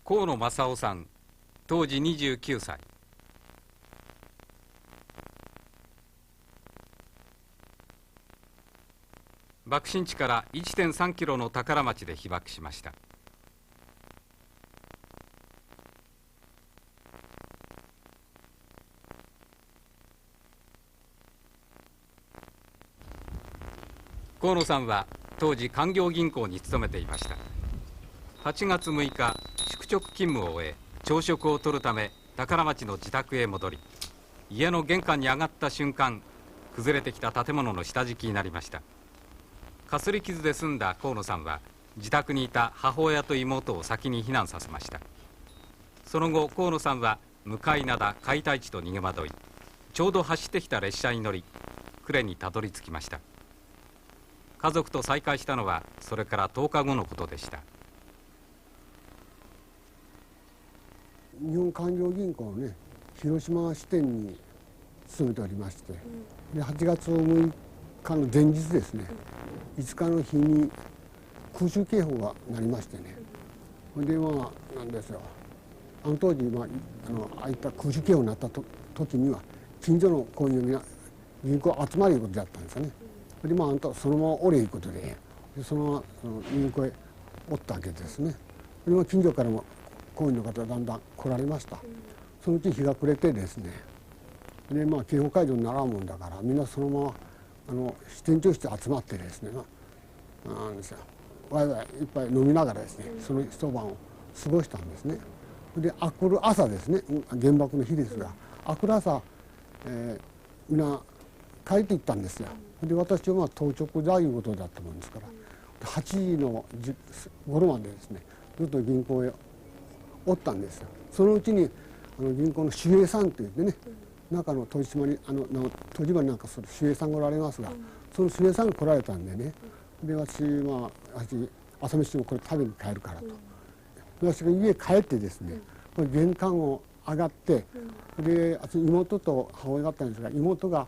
河野正夫さん、当時29歳。爆心地から 1.3 キロの宝町で被爆しました。河野さんは当時官業銀行に勤めていました。8月6日、宿直勤務を終え朝食をとるため宝町の自宅へ戻り、家の玄関に上がった瞬間、崩れてきた建物の下敷きになりました。かすり傷で済んだ河野さんは自宅にいた母親と妹を先に避難させました。その後河野さんは向灘解体地と逃げ惑い、ちょうど走ってきた列車に乗り呉にたどり着きました。家族と再会したのはそれから10日後のことでした。日本官業銀行のね、広島支店に勤めておりまして、で8月6日の前日ですね、5日の日に空襲警報が鳴りましてね、でなんですよ、あの当時、ああいった空襲警報になった時には近所のこういう銀行集まるいうことだったんですよね。であんたそのままおれいうことで、そのまま銀行へおったわけですね。で近所からも公務員の方がだんだん来られました。そのうち日が暮れてですね、で警報解除にならんもんだからみんなそのまま支店長室に集まってですね、なんですよ、ワイワイいっぱい飲みながらですね、その一晩を過ごしたんですね。で明くる朝ですね、原爆の日ですが、明くる朝、みんな帰っていったんですよ。で私は当直だいうことだったもんですから、8時の頃までですねずっと銀行へおったんですよ。そのうちに銀行の守衛さんといってね、中の戸締まり戸締まりなんかする守衛さんがおられますが、その守衛さんが来られたんでね、で私朝飯もこれ食べに帰るからと、私が家帰ってですね、これ玄関を上がって、で妹と母親だったんですが、妹が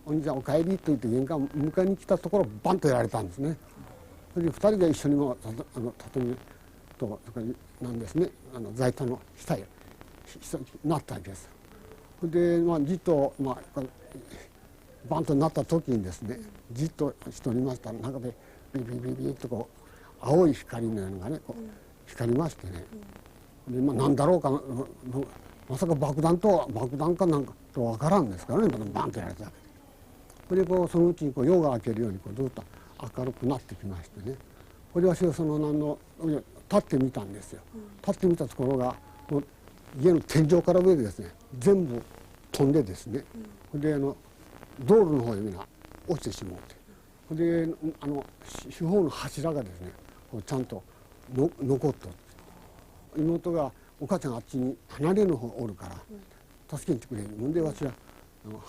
お兄ちゃんお帰りと言って玄関を迎えに来たところバンとやられたんですね。それで2人で一緒に畳とそれからなんですね、在庫の下へなったわけです。でじっとバンとなった時にですね、じっとしておりました中でビビビビッとこう青い光のようなのがねこう光りましてね、で何だろうかまさか爆弾かなんかと分からんですからね、バンとやられたわけで。それでそのうちに夜が明けるようにずっと明るくなってきましてね、これ私は立ってみたんですよ。立ってみたところがもう家の天井から上でですね全部飛んでですね、で道路の方へみんな落ちてしまうて、で四方の柱がですねちゃんと残っとって、妹がお母ちゃんあっちに離れの方おるから助けに来てくれるもんで、私は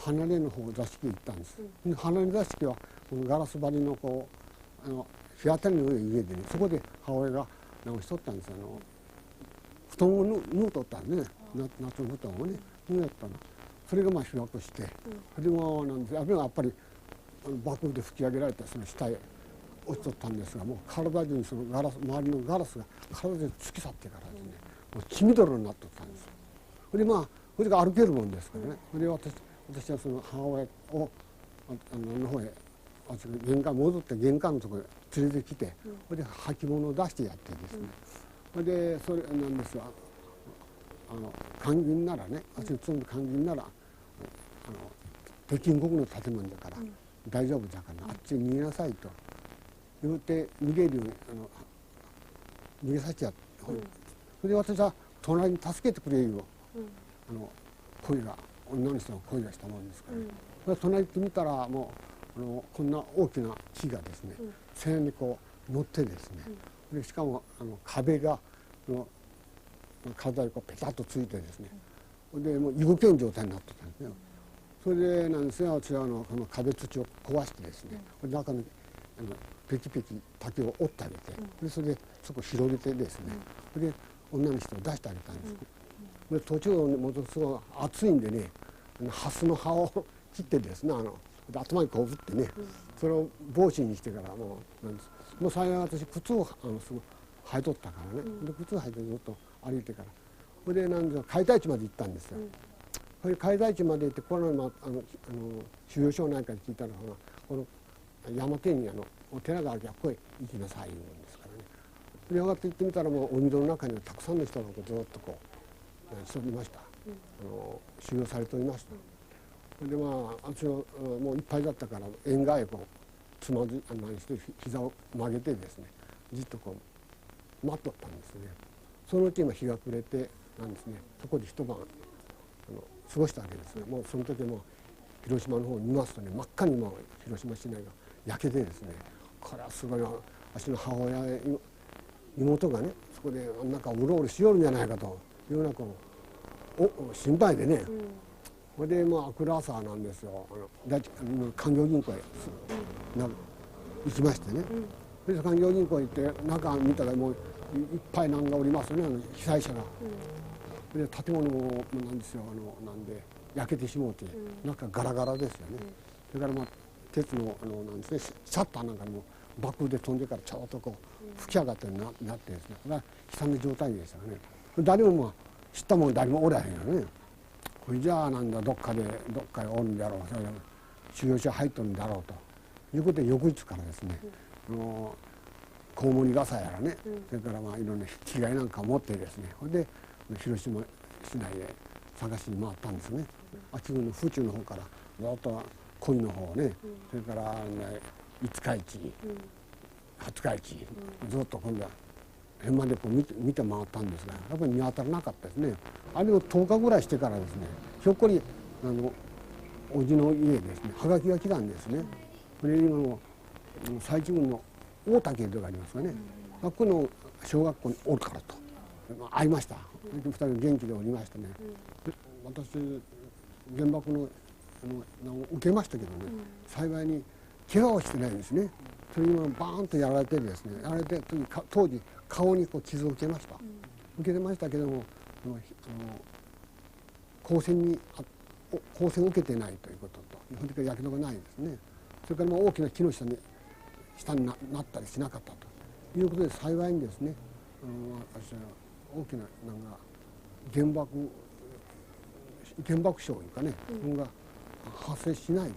離れの方座敷へ行ったんです。離れ座敷はこのガラス張りの日当たりの上でね、そこで母親がしとったんです。布団を縫うとったんですね、夏の布団をね縫うやったの。それが被爆して、それもなんですあれはやっぱり爆風で吹き上げられてその下へ落ちとったんですが、もう体中にその周りのガラスが体で突き去ってからですね、もう血みどろになっとったんです。それでそれが歩けるもんですからね、それで私はその母親をの方へ玄関戻って玄関のところへ連れてきて、それで履物を出してやってですね、それでそれなんですが、官銀ならね、私の勤める官銀なら北京国の建物だから大丈夫だからあっちに逃げなさいと言うて逃げるように逃げさせてやって、それで私は隣に助けてくれいう声が女の人の声がしたもんですから、隣行ってみたらもうこんな大きな木がですね背に乗ってですね、でしかも壁が体にペタッとついてですね、でもう動けん状態になってたんですね。それでなんですが、私はこの壁土を壊してですね、中にペキペキ竹を折ってあげて、でそれでそこ広げてですね、それで女の人を出してあげたんです。で途中ものすごい暑いんでね、ハスの葉を切ってですね頭にこう振ってね、それを帽子にしてからもう幸い私靴を生えとったからね、で靴履いてずっと歩いてから、それでなんで解体地まで行ったんですよ。それで解体地まで行って、この収容所なんかに聞いたら、この山手にお寺があるからここへ行きなさい言うんですからね。で上がって行ってみたら、もう海戸の中にはたくさんの人がずっとこうしておりました、収容されておりました。で私はもういっぱいだったから、縁側へこうつまず何して膝を曲げてですね、じっとこう待っとったんですね。そのうち今日が暮れてなんですね、そこで一晩過ごしたわけですが、もうその時も広島の方を見ますとね、真っ赤にもう広島市内が焼けてですね、これはすごいな、私の母親妹がね、そこでなんかうろうろしよるんじゃないかというようなこう心配でね、それで明くる朝なんですよ、環境銀行へ行きましてね、それで環境銀行へ行って中見たらもういっぱいなんかおりますよね、被災者が。で建物もなんですよ、なんで焼けてしもうて、中ガラガラですよね。それから鉄のなんですね、シャッターなんかにも爆風で飛んでからちょっとこう吹き上がってなってですね、これは悲惨な状態でしたね。誰も知ったもん誰もおらへんよね。これじゃあなんだ、どっかへおるんだろう、それで収容所入っとるんだろうということで、翌日からですね、コウモリ傘やらね、それからいろんな機材なんかを持ってですね、それで広島市内で探しに回ったんですね。あっちの府中の方からずっと恋の方ね、それから五日市、廿日市、ずっと今度は辺までこう見て回ったんですが、やっぱり見当たらなかったですね。あれを10日ぐらいしてからですね、ひょっこりおじの家ですね、はがきが来たんですね。それ今の最中の大竹というのがありますがね、ここの小学校におるからと会いました。2人元気でおりましてね、私原爆の受けましたけどね、幸いに怪我をしてないんですね。それにバーンとやられてですね、やられて当時顔にこう傷を受けました、受けてましたけども、光線を受けてないということと、それからやけどがないですね。それから大きな木の下になったりしなかったということで、幸いにですね、私は大きな原爆症というかね、それが発生しないでね、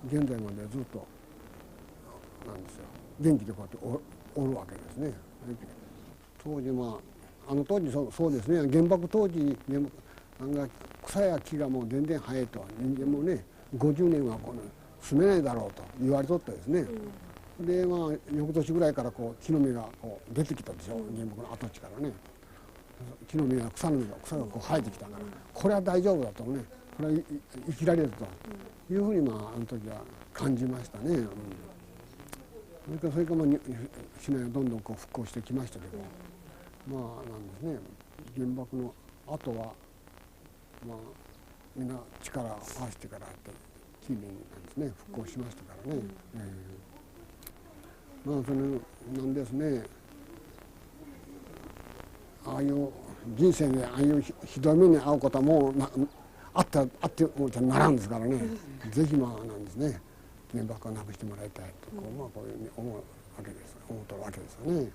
現在までずっとなんですよ、元気でこうやっておるわけですね。当時あの当時そうですね、原爆当時草や木がもう全然生えと、人間もね50年は住めないだろうと言われとったですね。で翌年ぐらいからこう木の芽がこう出てきたでしょ、原爆の跡地からね。木の芽や草がこう生えてきたから、これは大丈夫だとね、これは生きられるというふうにあの時は感じましたね。それから市内はどんどんこう復興してきましたけど、なんですね、原爆の後はみんな力を合わせてからって近年なんですね、復興しましたからね。それなんですね、ああいう人生でああいうひどい目に遭うことはもうあってもならんですからね、ぜひなんですね、原爆をなくしてもらいたいとこういうふうに思うとるわけですよね。